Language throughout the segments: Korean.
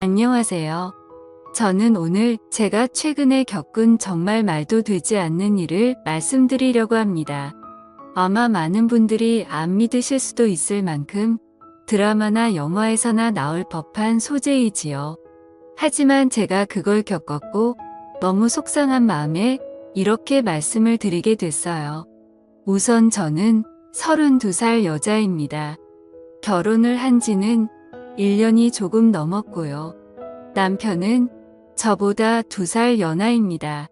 안녕하세요. 저는 오늘 제가 최근에 겪은 정말 말도 되지 않는 일을 말씀드리려고 합니다. 아마 많은 분들이 안 믿으실 수도 있을 만큼 드라마나 영화에서나 나올 법한 소재이지요. 하지만 제가 그걸 겪었고 너무 속상한 마음에 이렇게 말씀을 드리게 됐어요. 우선 저는 32살 여자입니다. 결혼을 한 지는 1년이 조금 넘었고요. 남편은 저보다 2살 연하입니다.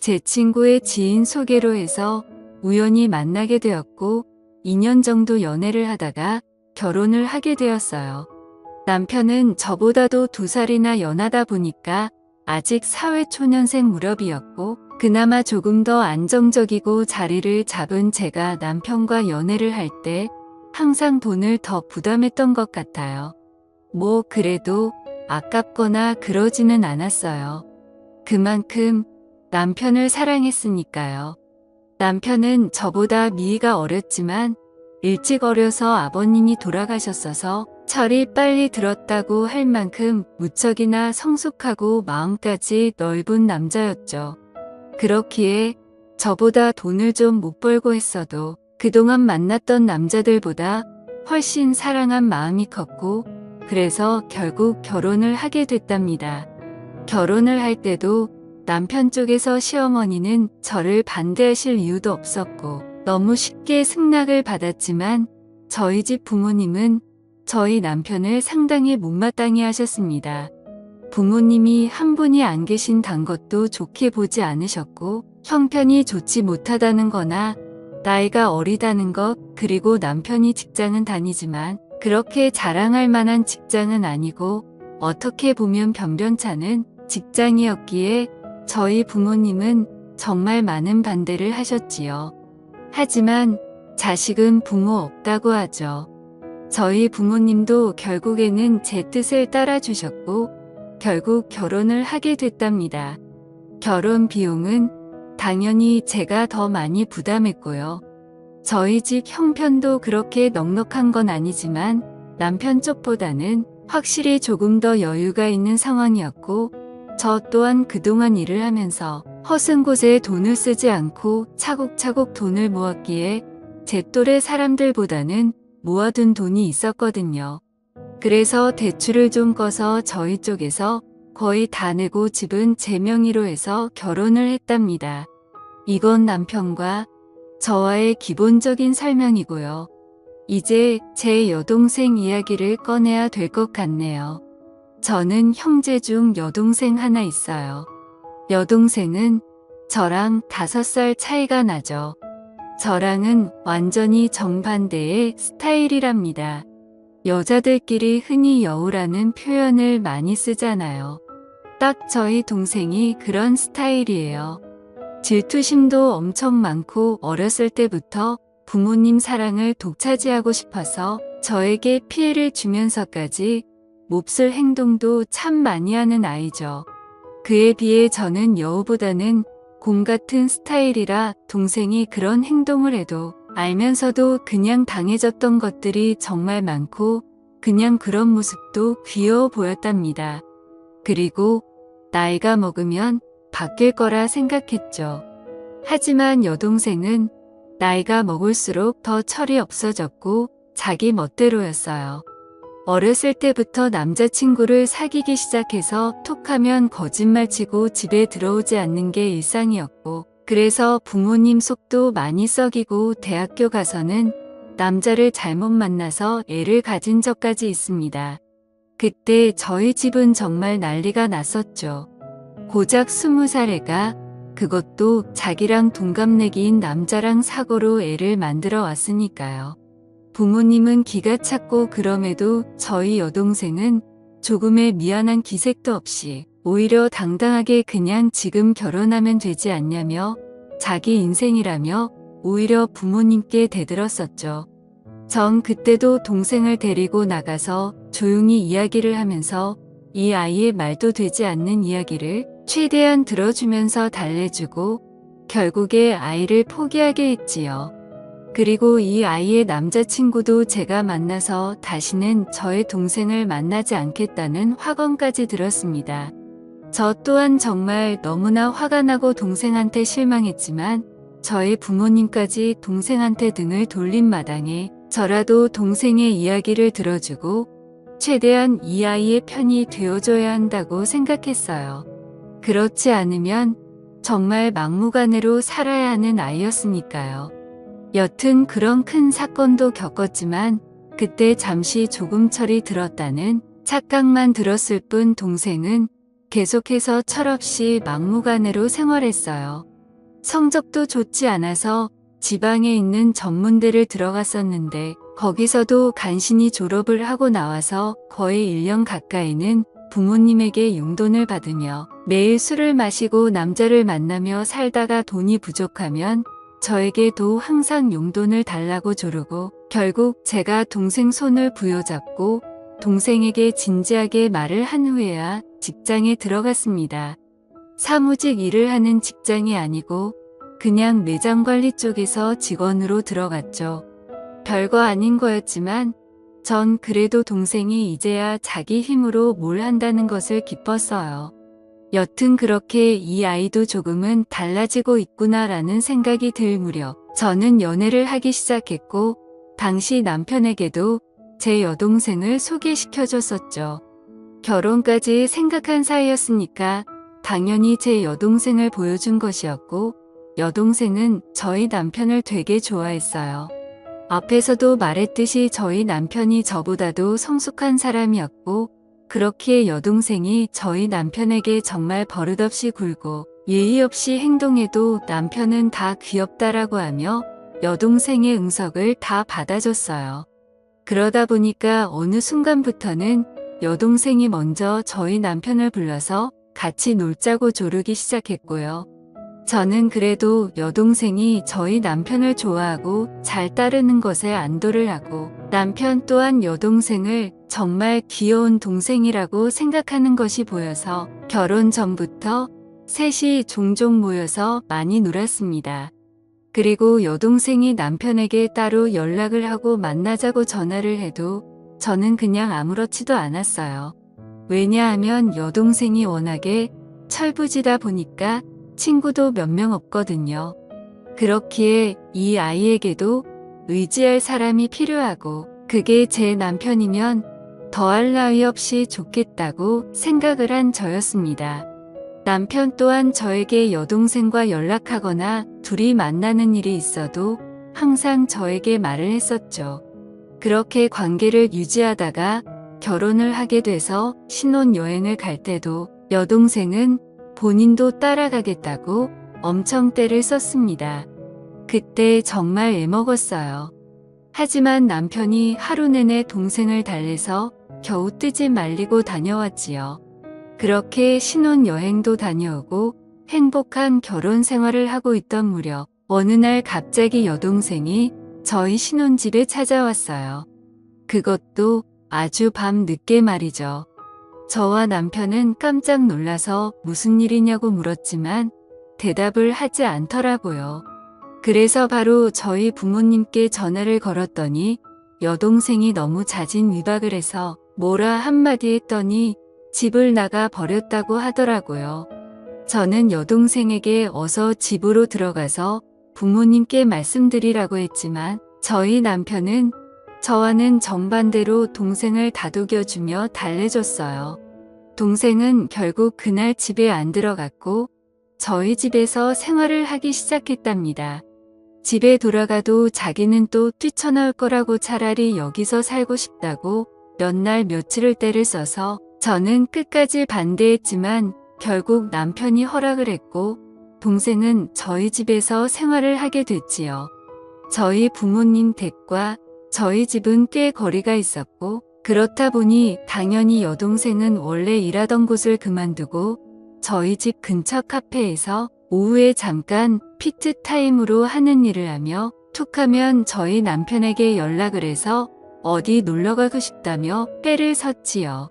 제 친구의 지인 소개로 해서 우연히 만나게 되었고 2년 정도 연애를 하다가 결혼을 하게 되었어요. 남편은 저보다도 2살이나 연하다 보니까 아직 사회초년생 무렵이었고 그나마 조금 더 안정적이고 자리를 잡은 제가 남편과 연애를 할 때 항상 돈을 더 부담했던 것 같아요. 뭐 그래도 아깝거나 그러지는 않았어요. 그만큼 남편을 사랑했으니까요. 남편은 저보다 미이가 어렸지만 일찍 어려서 아버님이 돌아가셨어서 철이 빨리 들었다고 할 만큼 무척이나 성숙하고 마음까지 넓은 남자였죠. 그렇기에 저보다 돈을 좀 못 벌고 했어도 그동안 만났던 남자들보다 훨씬 사랑한 마음이 컸고 그래서 결국 결혼을 하게 됐답니다. 결혼을 할 때도 남편 쪽에서 시어머니는 저를 반대하실 이유도 없었고 너무 쉽게 승낙을 받았지만 저희 집 부모님은 저희 남편을 상당히 못마땅해 하셨습니다. 부모님이 한 분이 안 계신단 것도 좋게 보지 않으셨고 형편이 좋지 못하다는 거나 나이가 어리다는 것 그리고 남편이 직장은 다니지만 그렇게 자랑할 만한 직장은 아니고 어떻게 보면 변변찮은 직장이었기에 저희 부모님은 정말 많은 반대를 하셨지요. 하지만 자식은 부모 없다고 하죠. 저희 부모님도 결국에는 제 뜻을 따라주셨고 결국 결혼을 하게 됐답니다. 결혼 비용은 당연히 제가 더 많이 부담했고요. 저희 집 형편도 그렇게 넉넉한 건 아니지만 남편 쪽보다는 확실히 조금 더 여유가 있는 상황이었고 저 또한 그동안 일을 하면서 허튼 곳에 돈을 쓰지 않고 차곡차곡 돈을 모았기에 제 또래 사람들보다는 모아둔 돈이 있었거든요. 그래서 대출을 좀 꺼서 저희 쪽에서 거의 다 내고 집은 제 명의로 해서 결혼을 했답니다. 이건 남편과 저와의 기본적인 설명이고요. 이제 제 여동생 이야기를 꺼내야 될 것 같네요. 저는 형제 중 여동생 하나 있어요. 여동생은 저랑 5살 차이가 나죠. 저랑은 완전히 정반대의 스타일이랍니다. 여자들끼리 흔히 여우라는 표현을 많이 쓰잖아요. 딱 저희 동생이 그런 스타일이에요. 질투심도 엄청 많고 어렸을 때부터 부모님 사랑을 독차지하고 싶어서 저에게 피해를 주면서까지 몹쓸 행동도 참 많이 하는 아이죠. 그에 비해 저는 여우보다는 곰 같은 스타일이라 동생이 그런 행동을 해도 알면서도 그냥 당해졌던 것들이 정말 많고 그냥 그런 모습도 귀여워 보였답니다. 그리고 나이가 먹으면 바뀔 거라 생각했죠. 하지만 여동생은 나이가 먹을수록 더 철이 없어졌고 자기 멋대로였어요. 어렸을 때부터 남자친구를 사귀기 시작해서 톡하면 거짓말치고 집에 들어오지 않는 게 일상이었고 그래서 부모님 속도 많이 썩이고 대학교 가서는 남자를 잘못 만나서 애를 가진 적까지 있습니다. 그때 저희 집은 정말 난리가 났었죠. 고작 20살 애가 그것도 자기랑 동갑내기인 남자랑 사고로 애를 만들어 왔으니까요. 부모님은 기가 찼고 그럼에도 저희 여동생은 조금의 미안한 기색도 없이 오히려 당당하게 그냥 지금 결혼하면 되지 않냐며 자기 인생이라며 오히려 부모님께 대들었었죠. 전 그때도 동생을 데리고 나가서 조용히 이야기를 하면서 이 아이의 말도 되지 않는 이야기를 최대한 들어주면서 달래주고 결국에 아이를 포기하게 했지요. 그리고 이 아이의 남자친구도 제가 만나서 다시는 저의 동생을 만나지 않겠다는 확언까지 들었습니다. 저 또한 정말 너무나 화가 나고 동생한테 실망했지만 저희 부모님까지 동생한테 등을 돌린 마당에 저라도 동생의 이야기를 들어주고 최대한 이 아이의 편이 되어줘야 한다고 생각했어요. 그렇지 않으면 정말 막무가내로 살아야 하는 아이였으니까요. 여튼 그런 큰 사건도 겪었지만 그때 잠시 조금 철이 들었다는 착각만 들었을 뿐 동생은 계속해서 철없이 막무가내로 생활했어요. 성적도 좋지 않아서 지방에 있는 전문대를 들어갔었는데 거기서도 간신히 졸업을 하고 나와서 거의 1년 가까이는 부모님에게 용돈을 받으며 매일 술을 마시고 남자를 만나며 살다가 돈이 부족하면 저에게도 항상 용돈을 달라고 조르고 결국 제가 동생 손을 부여잡고 동생에게 진지하게 말을 한 후에야 직장에 들어갔습니다. 사무직 일을 하는 직장이 아니고 그냥 매장 관리 쪽에서 직원으로 들어갔죠. 별거 아닌 거였지만 전 그래도 동생이 이제야 자기 힘으로 뭘 한다는 것을 기뻤어요. 여튼 그렇게 이 아이도 조금은 달라지고 있구나라는 생각이 들 무렵 저는 연애를 하기 시작했고 당시 남편에게도 제 여동생을 소개시켜줬었죠. 결혼까지 생각한 사이였으니까 당연히 제 여동생을 보여준 것이었고 여동생은 저희 남편을 되게 좋아했어요. 앞에서도 말했듯이 저희 남편이 저보다도 성숙한 사람이었고 그렇기에 여동생이 저희 남편에게 정말 버릇없이 굴고 예의 없이 행동해도 남편은 다 귀엽다라고 하며 여동생의 응석을 다 받아줬어요. 그러다 보니까 어느 순간부터는 여동생이 먼저 저희 남편을 불러서 같이 놀자고 조르기 시작했고요. 저는 그래도 여동생이 저희 남편을 좋아하고 잘 따르는 것에 안도를 하고 남편 또한 여동생을 정말 귀여운 동생이라고 생각하는 것이 보여서 결혼 전부터 셋이 종종 모여서 많이 놀았습니다. 그리고 여동생이 남편에게 따로 연락을 하고 만나자고 전화를 해도 저는 그냥 아무렇지도 않았어요. 왜냐하면 여동생이 워낙에 철부지다 보니까 친구도 몇 명 없거든요. 그렇기에 이 아이에게도 의지할 사람이 필요하고 그게 제 남편이면 더할 나위 없이 좋겠다고 생각을 한 저였습니다. 남편 또한 저에게 여동생과 연락하거나 둘이 만나는 일이 있어도 항상 저에게 말을 했었죠. 그렇게 관계를 유지하다가 결혼을 하게 돼서 신혼여행을 갈 때도 여동생은 본인도 따라가겠다고 엄청 떼를 썼습니다. 그때 정말 애먹었어요. 하지만 남편이 하루 내내 동생을 달래서 겨우 뜨지 말리고 다녀왔지요. 그렇게 신혼여행도 다녀오고 행복한 결혼 생활을 하고 있던 무렵 어느 날 갑자기 여동생이 저희 신혼집에 찾아왔어요. 그것도 아주 밤 늦게 말이죠. 저와 남편은 깜짝 놀라서 무슨 일이냐고 물었지만 대답을 하지 않더라고요. 그래서 바로 저희 부모님께 전화를 걸었더니 여동생이 너무 자진위박을 해서 뭐라 한마디 했더니 집을 나가 버렸다고 하더라고요. 저는 여동생에게 어서 집으로 들어가서 부모님께 말씀드리라고 했지만 저희 남편은 저와는 정반대로 동생을 다독여주며 달래줬어요. 동생은 결국 그날 집에 안 들어갔고 저희 집에서 생활을 하기 시작했답니다. 집에 돌아가도 자기는 또 뛰쳐나올 거라고 차라리 여기서 살고 싶다고 몇 날 며칠을 때를 써서 저는 끝까지 반대했지만 결국 남편이 허락을 했고 동생은 저희 집에서 생활을 하게 됐지요. 저희 부모님 댁과 저희 집은 꽤 거리가 있었고 그렇다 보니 당연히 여동생은 원래 일하던 곳을 그만두고 저희 집 근처 카페에서 오후에 잠깐 피트타임으로 하는 일을 하며 툭하면 저희 남편에게 연락을 해서 어디 놀러가고 싶다며 때를 섰지요.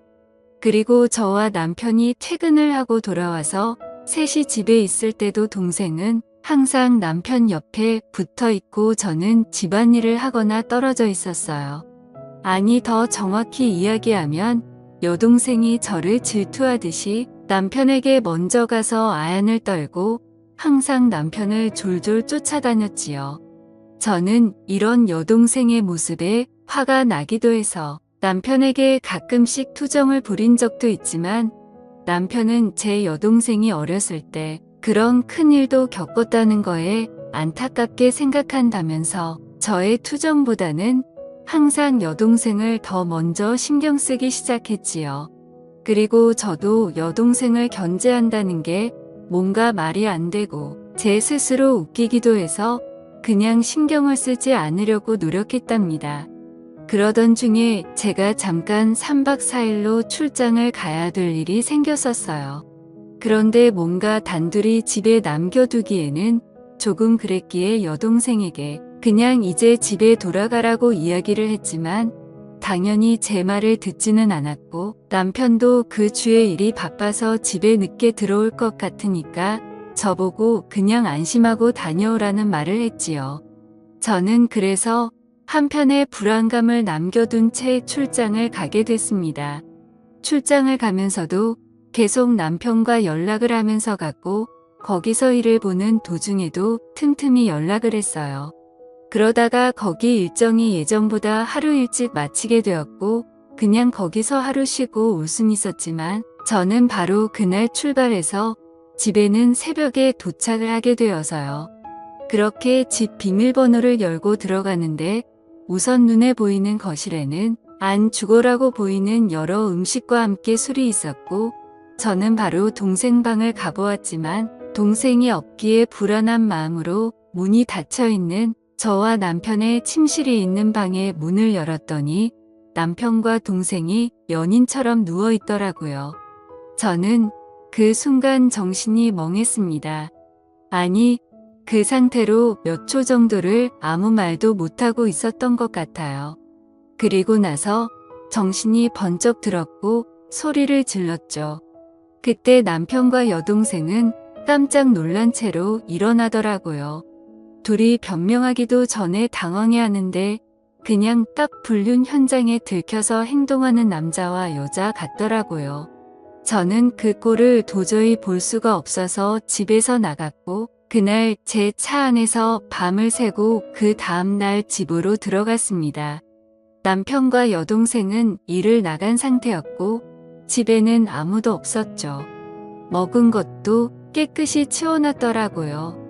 그리고 저와 남편이 퇴근을 하고 돌아와서 셋이 집에 있을 때도 동생은 항상 남편 옆에 붙어 있고 저는 집안일을 하거나 떨어져 있었어요. 아니, 더 정확히 이야기하면 여동생이 저를 질투하듯이 남편에게 먼저 가서 아연을 떨고 항상 남편을 졸졸 쫓아다녔지요. 저는 이런 여동생의 모습에 화가 나기도 해서 남편에게 가끔씩 투정을 부린 적도 있지만 남편은 제 여동생이 어렸을 때 그런 큰일도 겪었다는 거에 안타깝게 생각한다면서 저의 투정보다는 항상 여동생을 더 먼저 신경 쓰기 시작했지요. 그리고 저도 여동생을 견제한다는 게 뭔가 말이 안 되고 제 스스로 웃기기도 해서 그냥 신경을 쓰지 않으려고 노력했답니다. 그러던 중에 제가 잠깐 3박 4일로 출장을 가야 될 일이 생겼었어요. 그런데 뭔가 단둘이 집에 남겨두기에는 조금 그랬기에 여동생에게 그냥 이제 집에 돌아가라고 이야기를 했지만 당연히 제 말을 듣지는 않았고 남편도 그 주에 일이 바빠서 집에 늦게 들어올 것 같으니까 저보고 그냥 안심하고 다녀오라는 말을 했지요. 저는 그래서 한편의 불안감을 남겨둔 채 출장을 가게 됐습니다. 출장을 가면서도 계속 남편과 연락을 하면서 갔고 거기서 일을 보는 도중에도 틈틈이 연락을 했어요. 그러다가 거기 일정이 예정보다 하루 일찍 마치게 되었고 그냥 거기서 하루 쉬고 올 순 있었지만 저는 바로 그날 출발해서 집에는 새벽에 도착을 하게 되어서요. 그렇게 집 비밀번호를 열고 들어가는데 우선 눈에 보이는 거실에는 안 죽어라고 보이는 여러 음식과 함께 술이 있었고 저는 바로 동생 방을 가보았지만 동생이 없기에 불안한 마음으로 문이 닫혀있는 저와 남편의 침실이 있는 방의 문을 열었더니 남편과 동생이 연인처럼 누워있더라고요. 저는 그 순간 정신이 멍했습니다. 아니, 그 상태로 몇 초 정도를 아무 말도 못하고 있었던 것 같아요. 그리고 나서 정신이 번쩍 들었고 소리를 질렀죠. 그때 남편과 여동생은 깜짝 놀란 채로 일어나더라고요. 둘이 변명하기도 전에 당황해하는데 그냥 딱 불륜 현장에 들켜서 행동하는 남자와 여자 같더라고요. 저는 그 꼴을 도저히 볼 수가 없어서 집에서 나갔고 그날 제 차 안에서 밤을 새고 그 다음날 집으로 들어갔습니다. 남편과 여동생은 일을 나간 상태였고 집에는 아무도 없었죠. 먹은 것도 깨끗이 치워놨더라고요.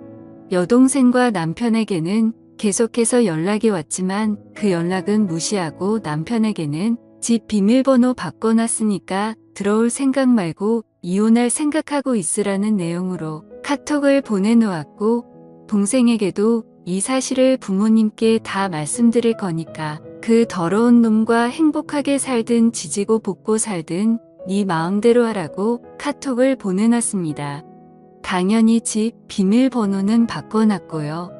여동생과 남편에게는 계속해서 연락이 왔지만 그 연락은 무시하고 남편에게는 집 비밀번호 바꿔놨으니까 들어올 생각 말고 이혼할 생각하고 있으라는 내용으로 카톡을 보내놓았고 동생에게도 이 사실을 부모님께 다 말씀드릴 거니까 그 더러운 놈과 행복하게 살든 지지고 볶고 살든 네 마음대로 하라고 카톡을 보내놨습니다. 당연히 집 비밀번호는 바꿔놨고요.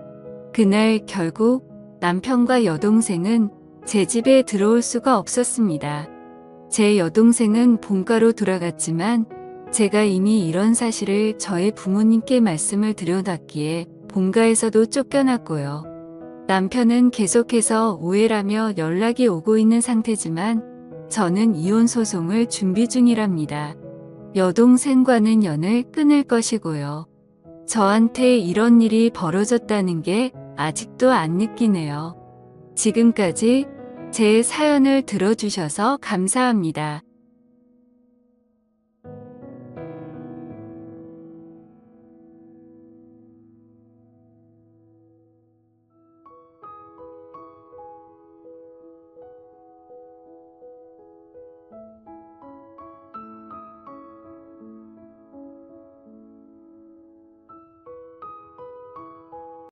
그날 결국 남편과 여동생은 제 집에 들어올 수가 없었습니다. 제 여동생은 본가로 돌아갔지만 제가 이미 이런 사실을 저의 부모님께 말씀을 드려놨기에 본가에서도 쫓겨났고요. 남편은 계속해서 오해라며 연락이 오고 있는 상태지만 저는 이혼 소송을 준비 중이랍니다. 여동생과는 연을 끊을 것이고요. 저한테 이런 일이 벌어졌다는 게 아직도 안 느끼네요. 지금까지 제 사연을 들어주셔서 감사합니다.